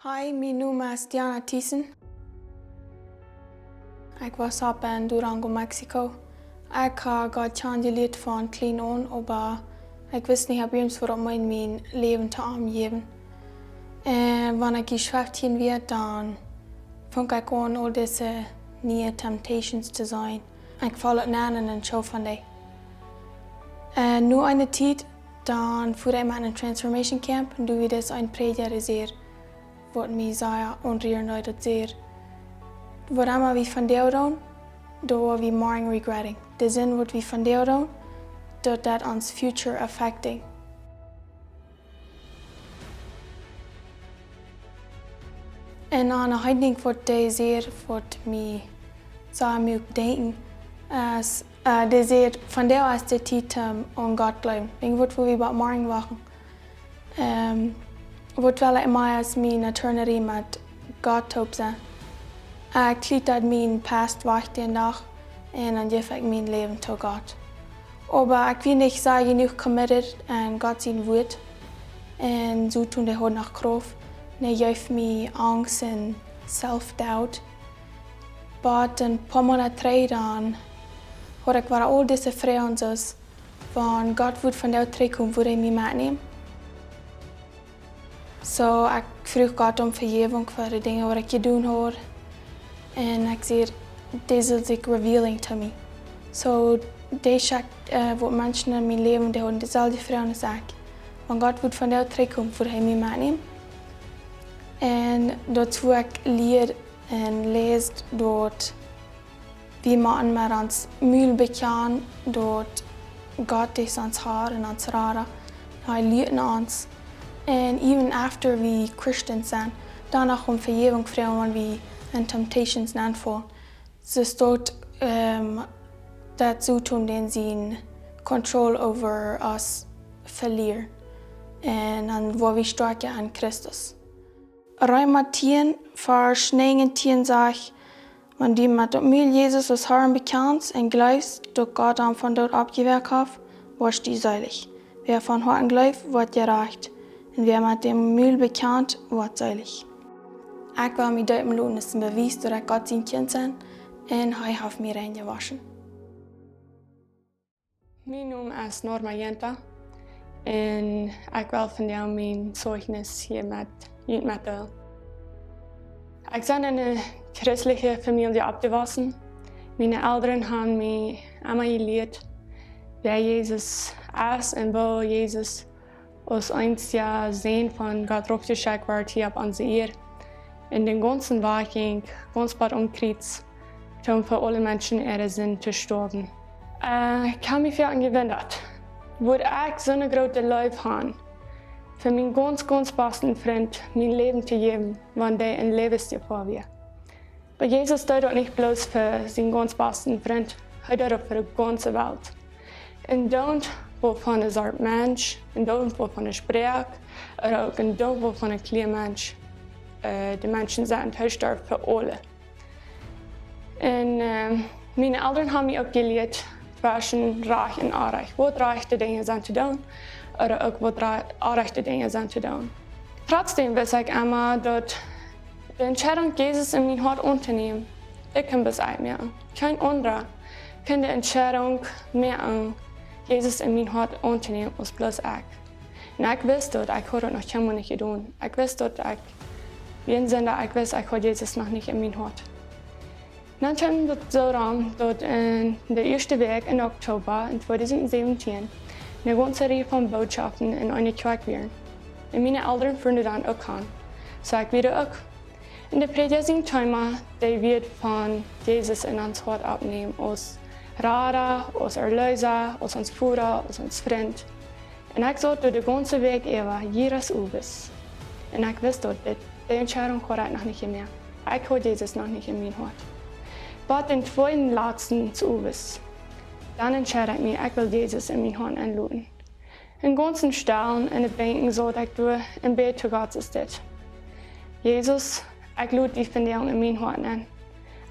Hi, mijn naam is Diana Thiessen. Ik was op in Durango, Mexico. Ik had geleerd van klein aan, maar ik wist niet waarom mijn leven te aangeven. En wanneer ik 15 werd, dan vond ik aan al deze nieuwe temptations te zijn. Ik val het aan en show van die. En nu in de tijd, dan voer ik me in een transformation camp en doe we dus een prediger wat mij zei onreer uit het zeer. Waarom we van deel doen, door we morgen regretting. De zin wat we van deel doen, dat ons future affecting. En aan de houding wat de zeer wat mij zou mij denken, als de zeer van deel als de tijd aan God geloven. Ik wat we bij morgen wachten. Wat wel ik mij als mijn eternity met God op zijn. Ik liet dat mijn past wachten een dag en dan geef ik mijn leven tot God. Maar ik weet niet zo genoeg committed aan God zijn woord. En zo toen hij nog grof, hij geeft mij angst en self-doubt. Maar een paar maanden terug dan, hoor ik waar al deze vrouwen zoals van God wordt van jou terugkomen voor hij mij meeneemt. So, ik vroeg God om vergeving voor de dingen wat ik gedaan hoor. En ik zei, deze is revealing to me. So, deze wat mensen in mijn leven die hebben dezelfde vrouwen als ik. Want God wordt van jou terugkomen voor hij mij meeneemt. En dat hoe ik leer en lees dat we maken met ons muil bekend dat God is ons haar en ons rara. Hij leert ons. En even after we Christians zijn, dan nog om vergeving vragen wanneer we in temptations aanvallen. Dus dat zo toen den zijn control over ons verlieren. En dan waar we sterken aan Christus. Roma 10, vers 19 zegt, want die met opnieuw Jezus als Herrn bekend en gelooft dat God hem van dood opgewekt heeft, was die zalig. Wer van harten gelooft, wordt gerecht. En wer met dem Mühl bekend, wordt zalig. Ik wil mij duimen laten als een bewijs dat ik God zijn kind ben en hij heeft mij rein gewaschen. Mijn naam is Guenther en ik wil van jou mijn zeugnis hier met delen. Ik ben in een christelijke familie opgewassen. Mijn ouderen hebben mij allemaal geleerd wie Jezus is en waar Jezus als einziger Sohn von Gott aufgeschickt wird hier auf onze Erde. In den ganzen Weg ging ganz bald um Kreuz, um für alle Menschen ihre Sinn zu sterben. Ich habe mich viel gewundert, wo ich so eine große Liebe habe, für meinen ganz besten Freund mein Leben zu geben, wenn der in Lebensgefahr wäre. Aber Jesus tut das nicht bloß für seinen ganz besten Freund, er tut das für die ganze Welt. Und dort, wovon een soort mens, en dort wovon spreekt, oder auch en dort wovon een klein mens. De mensen zijn gestorven voor alle. En mijn ouders hebben mij ook geleerd zwischen reich en onrecht. Wat rechte dingen zijn te doen, oder ook wat onrechte dingen zijn te doen. Trotzdem wist ik immer, dat de Entscheidung, Jezus in mijn hart aan te nemen, ik kan bis uitmaken. Geen andere kan de Entscheidung maken, Jezus in mijn hart aan te nemen als bloß ik. En ik wist dat, ik had het nog helemaal niet gedaan. Ik wist dat ik, wie een zin dat ik wist, ik had Jezus nog niet in mijn hart. Dan kwam het zo aan dat in de eerste week in oktober in 2017 een ganze Reihe van boodschappen in een kerk weer. En mijn ouderen vonden dan ook aan. Zo ik weer ook. En de prediking thema, die wird van Jezus in ons hart opnemen als Rara, als Erlöser, als ons Führer, als ons Freund. En ik zat door de ganze week even jedes Uwes. En ik wist dat de Entscheidung had ik nog niet meer. Ik had Jezus nog niet in mijn hart. Maar in tweede laatste Uwes, dan entscheid ik me, ik wil Jezus in mijn hart aanlaten. In ganzen Stellen en het denken zat ik door en bid tot God is dit. Jezus, ik laat die verdeling in mijn hart aan.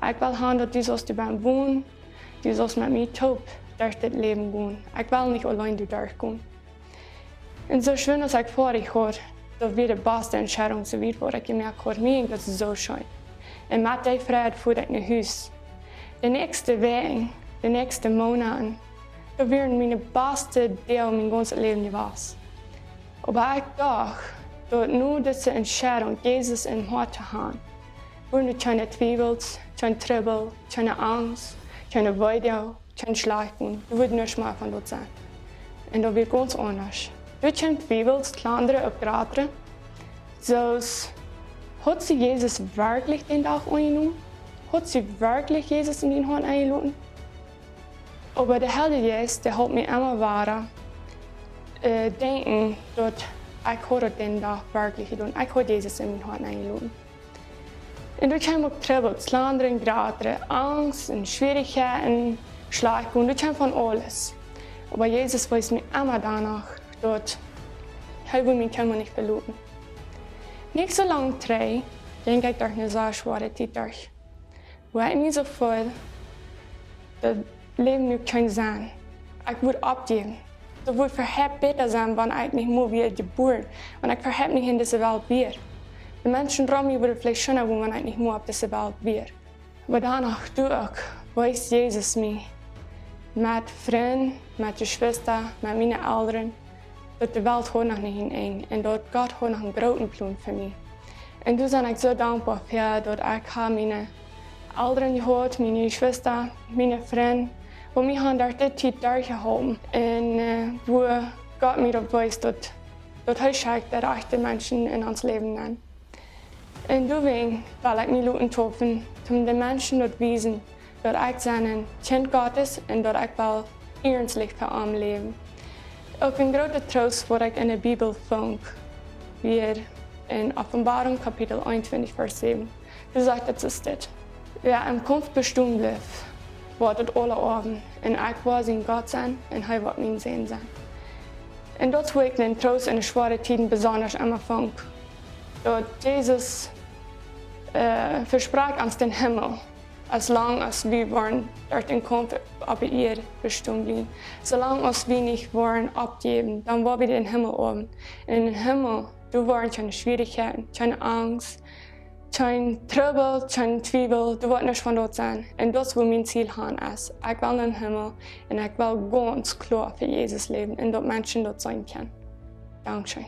Ik wil gaan dat die zoals je bent wonen, die zoals met mij top durch dit leven gaan. Ik wil niet alleen durchgaan. En zo schön als ik vorig had, dat weer de beste Entscheidung zu wird, wo ich gemerkt habe, mir das ist so schön. Und mit der Freude fuhr ich nach Hause. Die nächste Woche, die nächsten Monate, da wären meine beste Teil mein ganzes Leben gewesen. Aber ich dachte, dass nur diese Entscheidung, Jesus in Hart zu haben, wurden keine Zweifel, keine Trübel, keine Angst, keine Weide, keine Schleichen, du würdest nicht mal von dort sein. Und das wird ganz anders. Du keine Zweifel, kleinere und größere, zoals, hat sie Jesus wirklich den Tag eingenommen? Hat sie wirklich Jesus in den Hand eingeladen? Aber der Heilige Geist, der hat mir immer weiter denken, dass ich den Tag wirklich getan habe. Ich habe Jesus in den Hand eingeladen. Und du kannst auch Trouble, Slander und Gratre, Angst und Schwierigkeiten, Schleichen, und du kannst von alles. Aber Jesus weiß mir immer danach, dass er will mich nicht verloren. Nicht so lange denke ich durch eine sehr schwere Zeit durch. Wo ich mir so fühle, das Leben nicht kann sein. Ich würde abgeben. Das würde verhält besser sein, wenn ich nicht mehr wieder geboren, wenn ich verhält nicht in dieser Welt bin. Die Menschen draußen würden vielleicht schöner, wenn ich nicht mehr auf dieser Welt bin. Aber danach weiß Jesus mich mit Freunden, mit Geschwistern, mit meinen Eltern, dass die Welt hat noch nicht eng und dass Gott hat noch einen großen Plan für mich. Und da bin ich so dankbar für, dass ich meine Eltern gehört, meine Geschwister, meine Freunde, die mich durch die Zeit durchgehalten und wo Gott mir auch weiß, dass er schickt die rechten Menschen in uns Leben an. Und deswegen will ich mich lassen taufen, um den Menschen dort wiesen, dass ich ein Kind Gottes und dass ich will ernstlich für ihn leben. Auch ein großer Trost, was ich in der Bibel fand, wie in Offenbarung Kapitel 21, Vers 7. Du sagst, das ist das. Wer im Kampf bestimmt bleibt, wird alle Abend. Und ich will sein Gott sein und er wird mein Sehen sein. Und das will ich den Trost in den schweren Zeiten besonders immer fangen. Dass Jesus versprach uns den Himmel, als lang als wir wollen durch den Kampf auf der Erde bestimmt bleiben. Solange als wir nicht wollen abgeben, dann wollen wir den Himmel oben. In den Himmel, du wollen keine Schwierigkeiten, keine Angst, kein Trübel, kein Zweifel, du willst nicht von dort sein. Und das, was mein Ziel ist. Ich will in den Himmel und ich will ganz klar für Jesus leben und dass Menschen dort sein können. Dankeschön.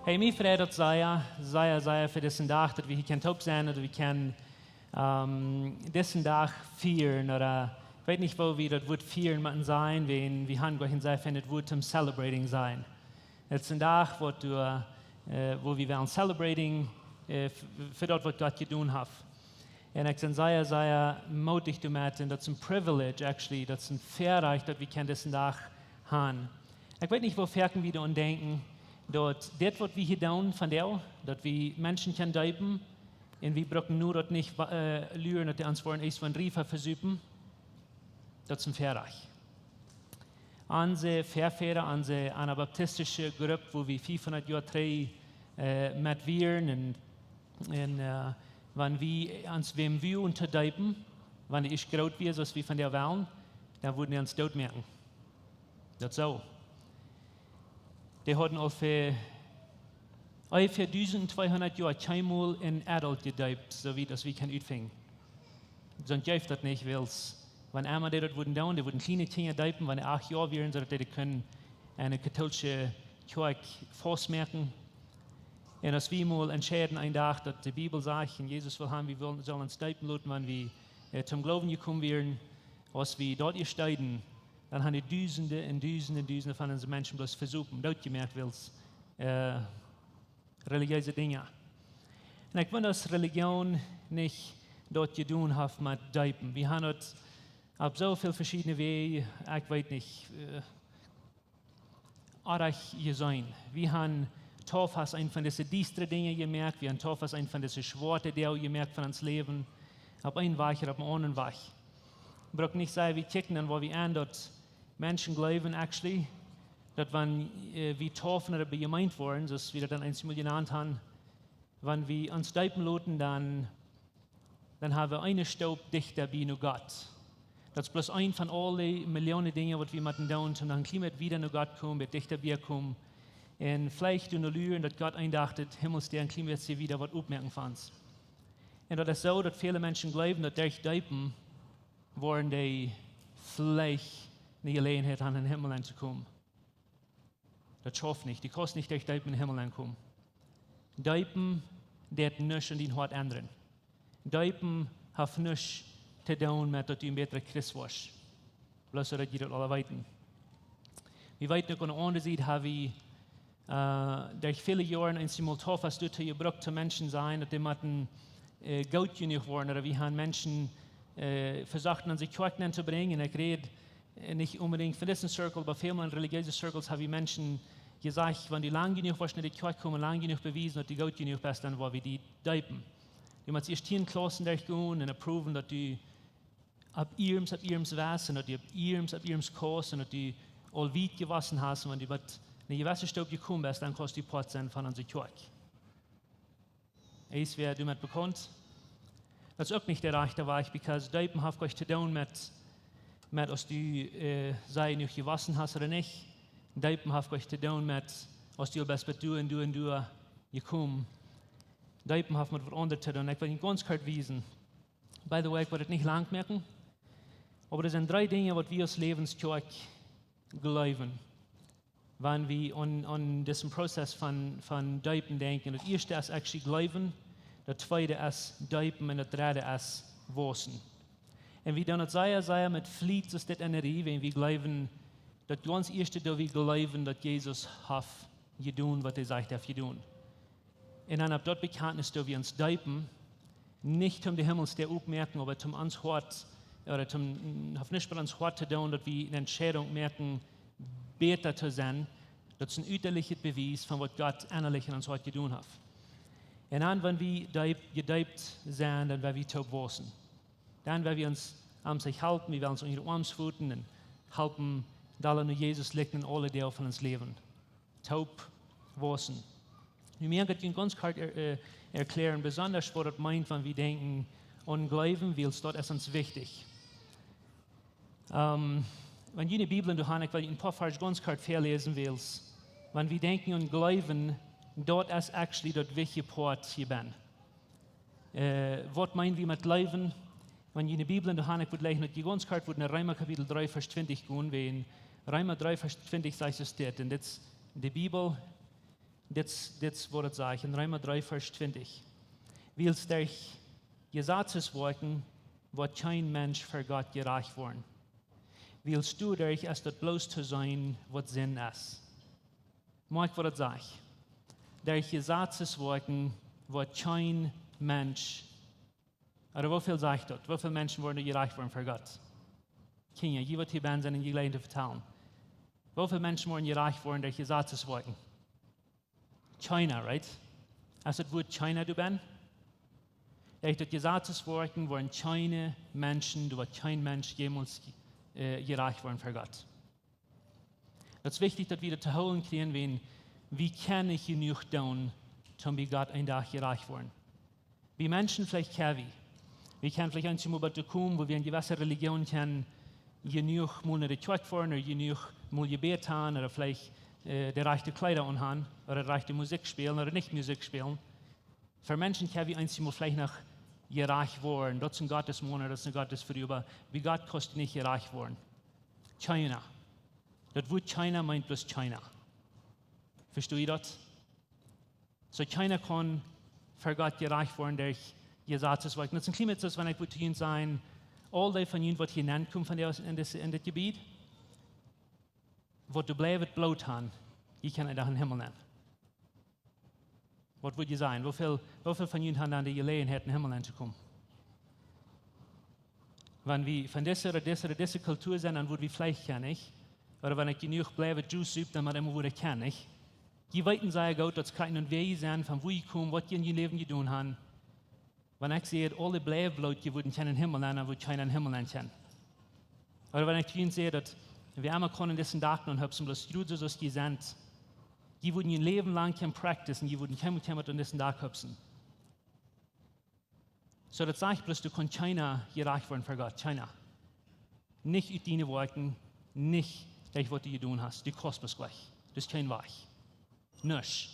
Hey, mir freut es sehr für diesen Tag, dass wir hier können top sein oder wir können diesen Tag feiern oder ich weiß nicht, wo wir das Wort feiern müssen sein, wenn wir haben gleich sein, das Wort zum Celebrating sein. Es ist ein Tag, wo wir werden celebrating für das, was Gott getan hat. Und ich bin sehr mutig damit und das ist ein Privilege, actually, das ist ein Verreich, dass wir diesen Tag haben. Ich weiß nicht, wo fährten wir und denken, dass das, was wir hier tun, von der, dass wir Menschen können deiben, und wir brauchen nur das nicht lüren, dass die uns wollen, erst von Riefer versuchen, das ist ein Verreich. Unsere Verfehler, unsere anabaptistische Gruppe, wo wir 500 Jahre mit wir und wenn wir uns wem wir unterdeiben, wenn ich groß wir, so wie von der wollen, dann würden wir uns dort merken. Das ist so. Die hatten ungefähr 1200 Jahre keinmal in Adult gedeibt, so wie das wir können utfingen. Sonst hilft das nicht, weil wenn einmal die das würden tun, die würden kleine Kinder deipen, wenn die 8 Jahre wären, so dass die können eine katholische Kjoakj festmerken. Und als wir mal entscheiden einen Tag, dass die Bibel sagt, und Jesus will haben, wir sollen uns deipen lassen, wenn wir zum Glauben gekommen wären, als wir dort steigen, dann haben die Dutzende von unseren Menschen bloß versuchen, dort gemerkt, weil religiöse Dinge. Und ich will, dass Religion nicht dort getan hat mit Deipen. Wir haben dort auf so viele verschiedene Wege, ich weiß nicht, arg gesehen. Wir haben Tofas ein von diesen düsteren Dingen gemerkt, wir haben Tofas ein von diesen schwarzen Dingen gemerkt von uns Leben, auf einen Weg oder auf einen anderen Weg. Ich brauche nicht sagen, wir checken dann, wo wir an dort Menschen glauben, actually, dass wenn wir taufen oder gemeint worden, das wieder dann einmal genannt haben, wenn wir uns deipen loten, dann haben wir eine Staub dichter bei nur Gott. Das ist bloß ein von allen Millionen Dingen, was wir machen tun, und dann klimat wieder nur Gott kommen, wird dichter bei kommen. Und vielleicht nur lüren, dass Gott eindachtet, Himmelstern, klimat sie wieder was aufmerken fand. Und das ist so, dass viele Menschen glauben, dass durch Deipen wollen die vielleicht eine Gelegenheit haben, in den Himmel zu kommen. Das schafft nicht. Die kostet nicht durch Deipen in den Himmel kommen. Deipen, det nichts an den Hort ändern. Deipen hat nichts zu tun mit, dass du ein besserer Christ warst. Bloß, dass ihr das alle weiten. Wir weiten noch an der anderen Seite, haben wir durch viele Jahre ein Simultan fast gebraucht zu Menschen sein, dass die mit Gott genug waren, oder wir haben Menschen versucht, an sich Kjoakj zu bringen. Ich rede nicht unbedingt von diesem Circle, aber vielmehr in religiösen Circles haben wir Menschen gesagt, wenn die lang genug waren, die Kjoakj kommen, lang genug bewiesen, dass die Gott genug bist, dann war wir die Deipen. Die müssen erst 10 Klassen durchgehen und proven, dass die ab ihrem Wesen, dass die ab ihrem Kurs und dass die all weit gewassen hast, und wenn die mit einer gewissen Staub gekommen bist, dann kostet die Pot sein von unserer Kjoakj. Eins wäre damit bekannt. Das ist auch nicht der rechte Weg, because Deipen hat euch zu tun mit als du sei nicht gewassen hast oder nicht. Deipen hat euch zu tun mit, als du bist mit du gekommen. Deipen hat mit was anderes zu tun. Ich will Ihnen ganz kurz wiesen. By the way, ich will das nicht lang merken, aber das sind 3 Dinge, was wir als Läwens Kjoakj glauben, wenn wir an diesen Prozess von Deipen denken. Das erste ist actually glauben, das zweite ist Deipen und das dritte ist Wasen. Und wir dann sehr mit Fliet ist das Energie, wenn wir glauben, das ganz erste, dass wir glauben, dass Jesus hat getan, was er sagt, er getan. Und dann ab dort Bekenntnis, dass wir uns Deipen, nicht um die Himmelstern aufmerken, aber zum uns Hort, oder nicht bei uns Hort zu tun, dass wir eine Entscheidung merken, besser zu sein. Das ist ein üterliches Beweis von was Gott innerlich in uns Hort getan hat. Und dann, wenn wir gedeipt sind, dann werden wir taub wasen. Dann werden wir uns an sich halten, wir werden uns unsere Arme schwuten und halten, da nur Jesus liegt in alle Teile von uns Leben. Taub wasen. Wir können Ihnen ganz klar erklären, besonders was das meint, wenn wir denken, an Glauben willst, dort ist uns wichtig. Wenn du in die Bibel in der Hand, weil ich ein paar Vers ganz klar verlesen willst, wenn wir denken an Glauben, dort ist actually das wichtige Part hier bin. Was meinen wir mit Glauben? Wenn ich in die Bibel in der Hand würde lesen, ganz klar würde in Römer Kapitel 3, Vers 20 gehen, wenn Römer 3, Vers 20 sagt es dort, und das die Bibel, das wird es sagen, in Römer 3, Vers 20. Willst durch Gesetzeswerken, wird kein Mensch für Gott gerecht worden. Willst du durch es das bloß zu sein, was Sinn ist? Mag ich, was das sagt? Durch Gesetzeswerken wird kein Mensch, oder wie viel sagt das? Wie viele Menschen wurden gerecht worden für Gott? Kinder, je wird hier ben zijn en je geleiden te vertellen. Wie viele Menschen wurden gerecht worden durch Gesetzeswerken? China, right? Als das Wort China du ben? Durch das Gesetzeswerken wurden keine Menschen, du wird kein Mensch jemals gerecht worden für Gott. Es ist wichtig, dass wir das zu holen kriegen, wie kann ich genug tun, um wie Gott ein Tag gerecht werden. Wie Menschen vielleicht kennen wir können vielleicht einmal bei kommen, wo wir in gewisse Religion kennen, genug mal in der Kjoakj fahren oder genug mal gebet haben oder vielleicht die rechte Kleider anhaben oder die rechte Musik spielen oder nicht Musik spielen. Für Menschen kennen wir einmal vielleicht noch gerecht worden. Das ist ein Gottesmonat, das ist ein Gottesfrüh, aber wie Gott kostet nicht gerecht worden. China. Das Wort China meint bloß China. Versteht ihr das? So China kann für Gott gerecht werden durch Gesetzeswerken. Das ist ein Klima, wenn ich würde Ihnen sagen, all die von Ihnen, was hier hinkommen von in das Gebiet, was du bleibt blut haben, ich kann nicht in den Himmel nennen. Was würde ihr sagen? Wie viel von Ihnen haben dann die Gelegenheit, in den Himmel zu kommen? Wenn wir von dieser oder dieser Kultur sind, dann würden wir vielleicht kennen. Oder wenn ich genug bleibe, Juice übe, dann immer würde ich kennen. Die weiten sagen Gott, dass keinen Weg sind, von wo ich komme, was die in ihr Leben getan haben. Wenn ich sehe, alle bleiben Leute, die würden keinen Himmel nennen, dann würde keiner den Himmel nennen. Oder wenn ich ihnen sehe, dass wir einmal können diesen Tag noch haben, bloß du so ist gesandt. Die würden ihr Leben lang kein Practice und die würden kein an diesen Tag haben. So, das sage ich bloß, du kannst keiner gerecht werden für Gott, keiner. Nicht mit deinen Worten, nicht das, was du getan hast. Du kostest bloß gleich. Das ist kein Weg. Nicht.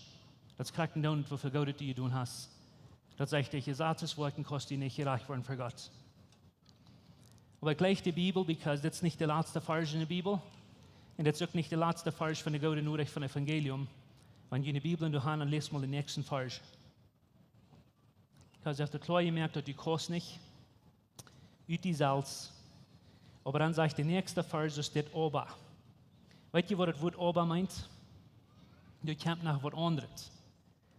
Das kriegt nicht, wofür Gott du getan hast. Das sagt ich, Gesetzes Worten kostet dir nicht gerecht werden für Gott. Aber gleich die Bibel, because das ist nicht der letzte Vers in der Bibel. Und das ist auch nicht der letzte Vers von der guten Nachricht von Evangelium. Wenn du in die Bibel in die Hand liest, mal den nächsten Vers. Because auf der Kleine merkt, dass du kostest nicht, ut die Salz. Aber dann sagt der nächste Vers, das steht Ober. Weißt du, was das Wort Ober meint? Du kämpfst nach was anderes.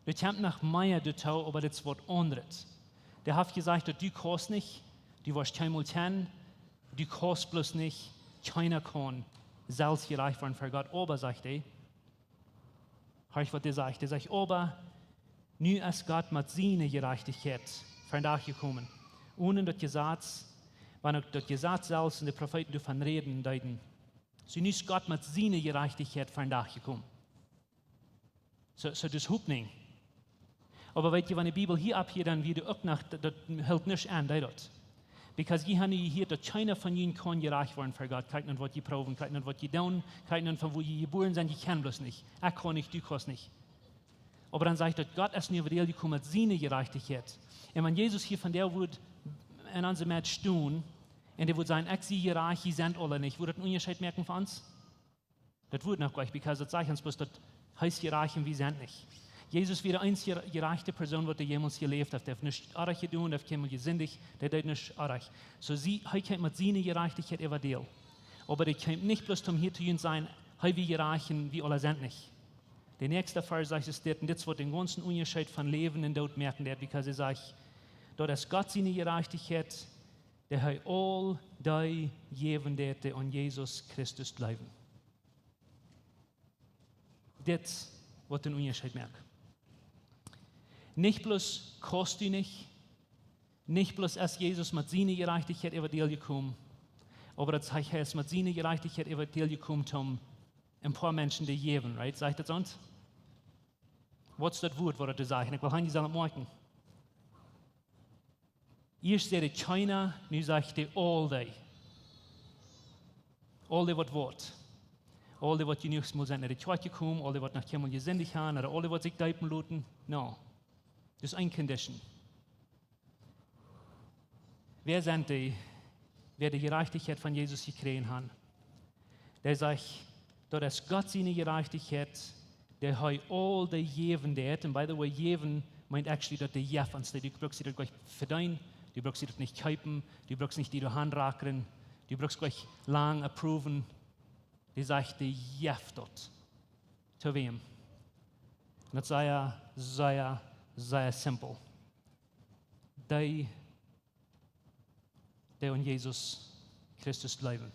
Du kämpfst nach mehr, du tau, aber das Wort anderes. Der hat gesagt, dass du kostest nicht, du warst kein Multan, du kostest bloß nicht, keiner kann Salz gereicht werden für Gott. Aber, sagt er, hörst was der sagt? Der sagt, aber, nu ist Gott mit seiner Gerechtigkeit von da gekommen. Ohne das Gesetz, wenn das Gesetz selbst und die Propheten davon reden, deuten, so nu ist Gott mit seiner Gerechtigkeit von da gekommen. So das hupt nicht. Aber weißt du, wenn die Bibel hier abhört, dann wird auch nach, das hält nicht an, dort. Because je haben hier, dass keiner von ihnen kann gerecht werden für Gott. Keiner, was die proben, keiner, was die tun, keiner, von wo die geboren sind, die kennen bloß nicht. Er kann nicht, du kannst nicht. Aber dann sagt er, Gott ist nur real gekommen mit seiner Gerechtigkeit. Und wenn Jesus hier von der wird in unserem Match stehen, und er wird sagen, ich sie gerecht, die sind alle nicht, würde das einen Unterschied merken für uns? Das wird noch gleich, because das sagt uns bloß, das heißt gerecht und wir sind nicht. Jesus wäre die einzige gerechte Person, die jemals gelebt hat. Der hat nicht arg getan, der hat keinem gesündigt, der hat nicht arg. So sie kommt mit seiner Gerechtigkeit evadiert. Aber der kommt nicht bloß hier zu sein, wir gereichen, wie alle sind nicht. Der nächste Vers sagt es dort, und das wird den ganzen Unterschied von Leben und Tod merken, because er sagt, dort ist Gott seine Gerechtigkeit, der hat all die Leben, die an Jesus Christus bleiben. Das wird den Unterschied merken. Nicht bloß kostet du nicht bloß ist Jesus mit seiner Gerechtigkeit über die gekommen, aber das heißt, er ist mit seiner Gerechtigkeit über die gekommen, um ein paar Menschen zu geben, right? Sagt das uns? Was ist das Wort, was er sagt? Ich will nicht sagen, morgen. Erst sagt China, nun sagt er all die. All die, was Wort. All die, was die nicht mal sind, in die Kjoakj gekommen, all die, was nach Himmel gesündigt haben, oder all die, was sich deipen lassen. No. Das ist eine Condition. Wer sind die, wer die Gerechtigkeit von Jesus gekriegt haben? Der sagt, dort ist Gott seine Gerechtigkeit, der hat all die Leben, der hat. Und by the way, Leben meint actually, dass der Jeff ansteht. Du brauchst sie dort gleich verdienen, du brauchst sie dort nicht kaufen, du brauchst nicht die Hand rackern, du brauchst gleich lang approven. Der sagt, der Jeff dort. Zu wem? Und das sei sehr simpel. Die an Jesus Christus bleiben.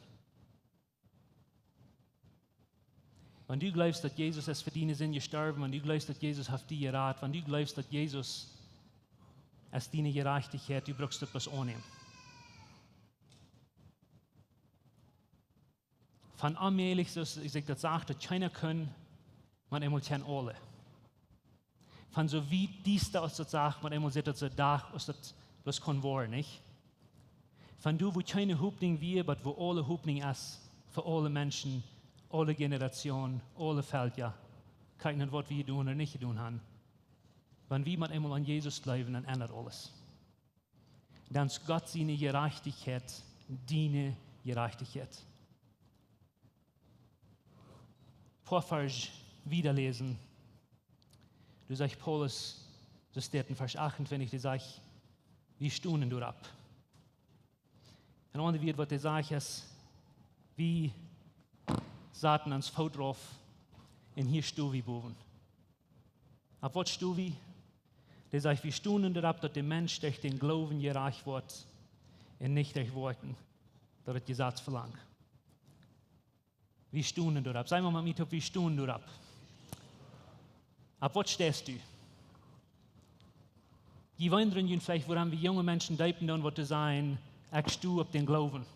Wenn du glaubst, dass Jesus ist für deine Sinn gestorben, wenn du glaubst, dass Jesus auf dich gerat, wenn du glaubst, dass Jesus ist deine Gerechtigkeit, du brauchst das annehmen. Von allmählich, so ich das sagte, keiner kann, man einmal kennen alle. Von so wie dies da aus der Sache, man einmal sieht, dass der Dach aus das kann sein, nicht? Von du, wo keine Hoffnung wir, aber wo alle Hoffnung ist, für alle Menschen, alle Generationen, alle Felder, kein Wort wir tun oder nicht tun haben. Wenn wir mit einmal an Jesus bleiben, dann ändert alles. Dann ist Gott seine Gerechtigkeit, deine Gerechtigkeit. Vorfers wiederlesen. Du sagst, Paulus, das steht in Vers 28, du sagst, wie stunden du ab? Und andere wird, was der sagt, ist, wie Satan ans Fout drauf, und hier stu wie boven. Ab was stu wie? Der sagt, wie stunden du ab, dass der Mensch durch den Glauben gerecht wird, und nicht durch Worten, dass das Gesetz verlangt. Wie stunden du ab? Sei mal mit mir, wie stunden du ab? Ab was stehst du? Die wundern vielleicht, woran wir junge Menschen deipen, was zu sein, ich stehe auf den Glauben.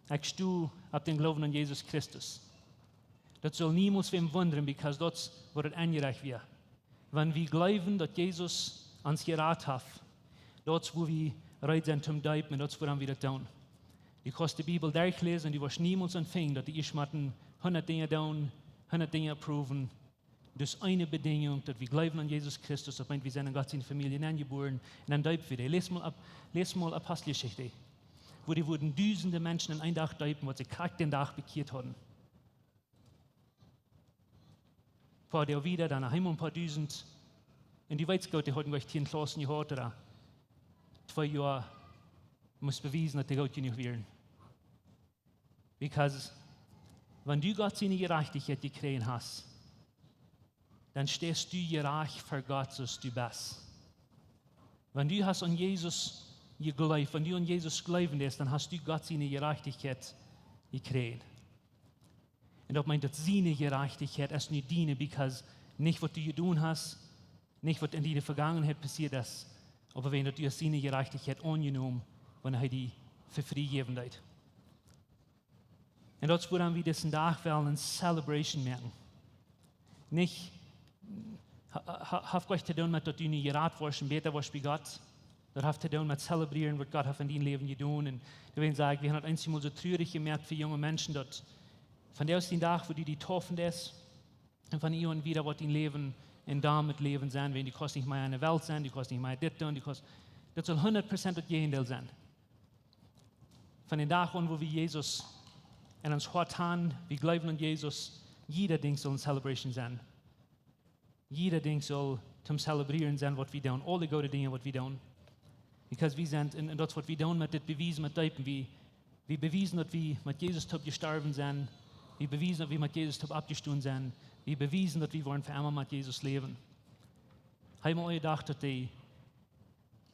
Ich stehe ab den Glauben an Jesus Christus. Das soll niemals wem wundern, because das wird es angereicht wird. Wenn wir glauben, dass Jesus uns gerettet hat, dort wo wir bereit sind zum Deipen, dort werden wir das tun. Du kannst die Bibel durchlesen und du wirst niemals empfangen, dass die Ieescht 100 Dinge tun, 100 Dinge prüfen. Das ist eine Bedingung, dass wir glauben an Jesus Christus, dass wir sind in Gottes Familie angeboren und dann deipen wir. Les mal Apostelgeschichte, wo die wurden Tausende Menschen in einem Tag deipen, was sie gerade den Tag bekehrt haben. Ein paar Jahre wieder, dann einmal ein paar Tausend. Und die Weizgott, die hatten gleich 10 Klassen gehabt, oder 2 Jahre, muss beweisen, dass die Gott nicht wären. Because, wenn du Gott seine Gerechtigkeit gekriegt hast, dann stehst du gerecht vor Gott, so du bist. Wenn du hast an Jesus geglaubt, wenn du an Jesus glauben lässt, dann hast du Gott seine Gerechtigkeit gekriegt. Und das meint, dass seine Gerechtigkeit ist nicht deine, because nicht, was du getan hast, nicht, was in deiner Vergangenheit passiert ist, aber wenn du seine Gerechtigkeit angenommen, wenn er die für freigeben hat. Und das wollen wir diesen Tag eine Celebration machen. Nicht, hat gleich zu tun mit, dass du nicht gerat warst und besser warst wie Gott. Das hat zu tun mit zelebrieren, was Gott hat in deinem Leben getan. Und wir werden sagen, wir haben einmal so traurig gemerkt für junge Menschen, dass von der aus den Tag, wo du die taufen lässt, und von ihr und wieder, was dein Leben in damit Leben sein, wenn die kannst nicht mehr in der Welt sein, die kannst nicht mehr das tun, das soll 100% das Gegenteil sein. Von den Tag an, wo wir Jesus in uns Hort haben, wir glauben an Jesus, jeder Ding soll eine Celebration sein. Jeder Ding soll zum Zelebrieren sein, was wir tun, alle gute Dinge, was wir tun. Because wir sind, und das, was wir tun, mit dem Beweisen, mit Deipen, wir beweisen, dass wir mit Jesus gestorben sind, wir beweisen, dass wir mit Jesus abgestoßen sind, wir beweisen, dass wir wollen für einmal mit Jesus leben. Haben wir euch gedacht, dass die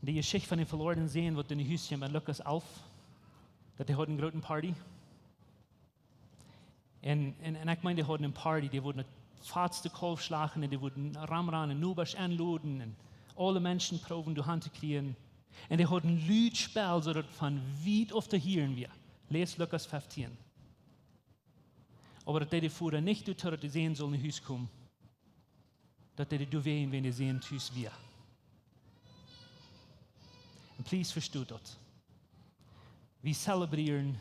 Geschichte von den Verlorenen sehen, wird in den Häuschen mit Lukas 11, dass die hatten eine große Party. Und ich meine, die hatten eine Party, die wurden fahrste Kolf schlagen und die wurden Ramran und Nubasch anladen und alle Menschen proben, die Hand zu kriegen. Und die hatten ein Liedspiel, so dass von weit auf der hören wir. Les Lukas 15. Aber dass die vorher nicht tun, dass die sehen sollen, in Haus kommen. Dass die wehen, wenn die sehen, tüß wir. Und please versteht das. Wir zelebrieren,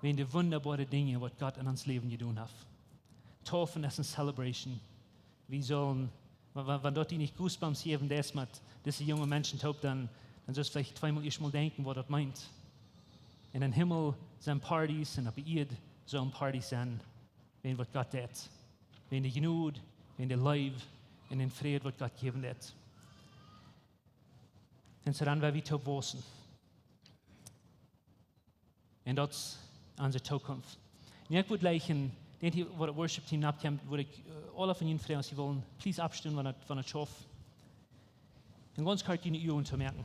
wenn die wunderbaren Dinge, was Gott in uns Leben getan hat. Taufen ist eine Celebration. Wir sollen, wenn dort die nicht Goosebumps geben, das mit diese jungen Menschen tauft, dann sollst du vielleicht zweimal erst mal denken, was das meint. In den Himmel sind Partys und auf der Erde sollen Partys sein, wenn was Gott hat. Wenn die Genug, wenn der Leib und den Frieden, was Gott geben hat. Und so dann werden wir taub wissen. Und das ist unsere Zukunft. Und ich würde gleich den hier, wo das Worship-Team abkommt, würde ich alle von Ihnen fragen, Sie wollen, please abstimmen, wenn es schafft. Und ganz kurz Ihnen Übungen zu merken.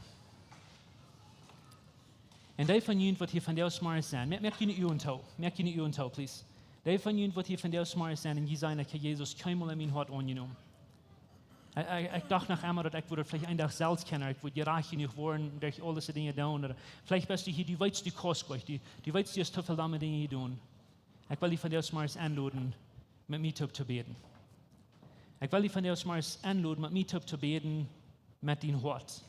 Und die von Ihnen, die hier von der smart sind, merkt Ihnen Übungen zu, please. Die von Ihnen, die hier von der smart sind, und die sagen, ich habe Jesus keinmal in mein Hart angenommen. Ich dachte nach einmal, dass ich würde vielleicht einen Tag selbst kennen, ich würde gerecht genug werden, durch all diese Dinge tun. Oder vielleicht bist du hier, du weißt, du kannst gleich, du weißt, du hast so viele andere Dinge tun. Ich will dich von der Smars anladen, mit mir zu beten. Ich will dich von der Smars anladen, mit mir zu beten, mit deinem Hort.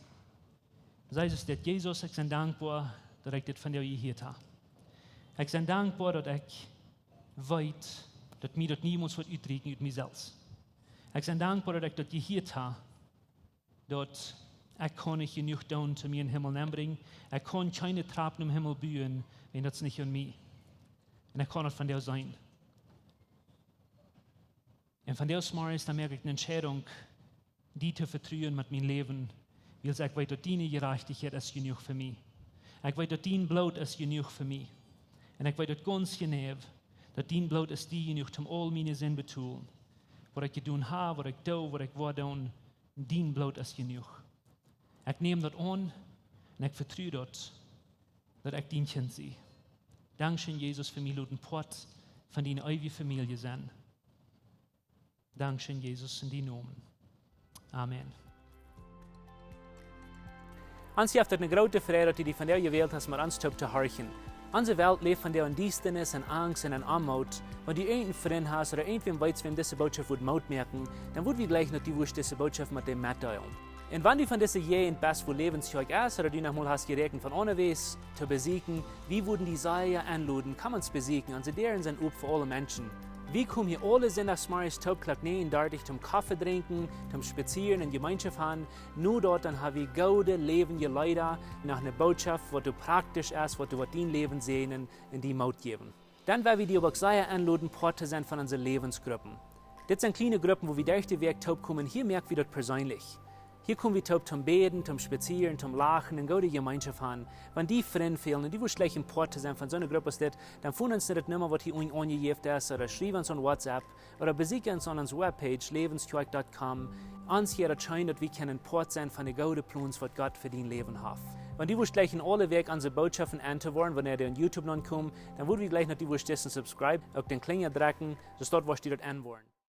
Sei es, dass Jesus, ich bin dankbar, dass ich das von dir gehört habe. Ich bin dankbar, dass ich weiß, dass mir das niemals wird ausdrücken aus mir selbst. Ich bin dankbar, dass ich das gehört habe, dass ich nicht genug tun, zu mir in den Himmel anbringen. Ich kann keine Treppen im Himmel bauen, wenn das nicht an mir. Und ich kann nicht von dir sein. Und von der Smart ist, dann merke ich eine Entscheidung, die zu vertrauen mit meinem Leben, weil ich weiß, dass deine Gerechtigkeit ist genug für mich. Ich weiß, dass dein Blut ist genug für mich. Und ich weiß, dass ganz genau, dass dein Blut ist die genug, um all meine Sinn zu tun. Was ich getan habe, was ich tue, was ich war tun, dein Blut ist genug. Ich nehme das an und ich vertraue das, dass ich dein Kind sehe. Dankeschön, Jesus, für mich luden Port von deiner ewigen Familie sein. Dankeschön, Jesus, in die Namen. Amen. Uns hat eine große Freude, dass du die von dir gewählt hast, mit uns zu horchen. Unsere Welt lebt von der Undienstnis und Angst und Armut. Wenn du irgendeinen Freund hast oder irgendwem weißt, wem diese Botschaft wird Mut merken, dann wird wir gleich noch die Wurst diese Botschaft mit dem mitteilen. Und wenn du von dieser je in Best wo Läwens Kjoakj ist oder du noch mal hast gerechnet von unterwegs zu besiegen, wie würden die Säue anluden, kann man es besiegen, und sie deren sind up für alle Menschen. Wir kommen hier alle sonntagsmorgens 12:39 zum Kaffee trinken, zum Spazieren und Gemeinschaft haben. Nur dort dann haben wir gute, lebende Leute nach einer Botschaft, was du praktisch ist, was du mit dein Leben sehen und in die Mut geben. Dann werden wir die aber sehr anladen, Part zu sein von unseren Lebensgruppen. Das sind kleine Gruppen, wo wir durch den Weg kommen. Hier merken wir das persönlich. Hier kommen wir zum Beten, zum Spazieren, zum Lachen und gute Gemeinschaft haben. Wenn die Freunde fehlen und die wollen schlecht Import sein von so einer Gruppe, dann finden uns nicht mehr, was hier angegeben ist, oder schreiben uns an WhatsApp, oder besuchen uns an unserer Webpage, leewenskjoakj.com. Uns hier erscheinen, dass wir können Import sein von den guten Plänen, was Gott für dein Leben hat. Wenn die wollen gleich in alle Weg unsere Botschaften anzuhören, wenn ihr auf YouTube noch kommt, dann würden wir gleich noch die wollen subscribe, auf den Klinger drücken, so dort, was die dort anwollen.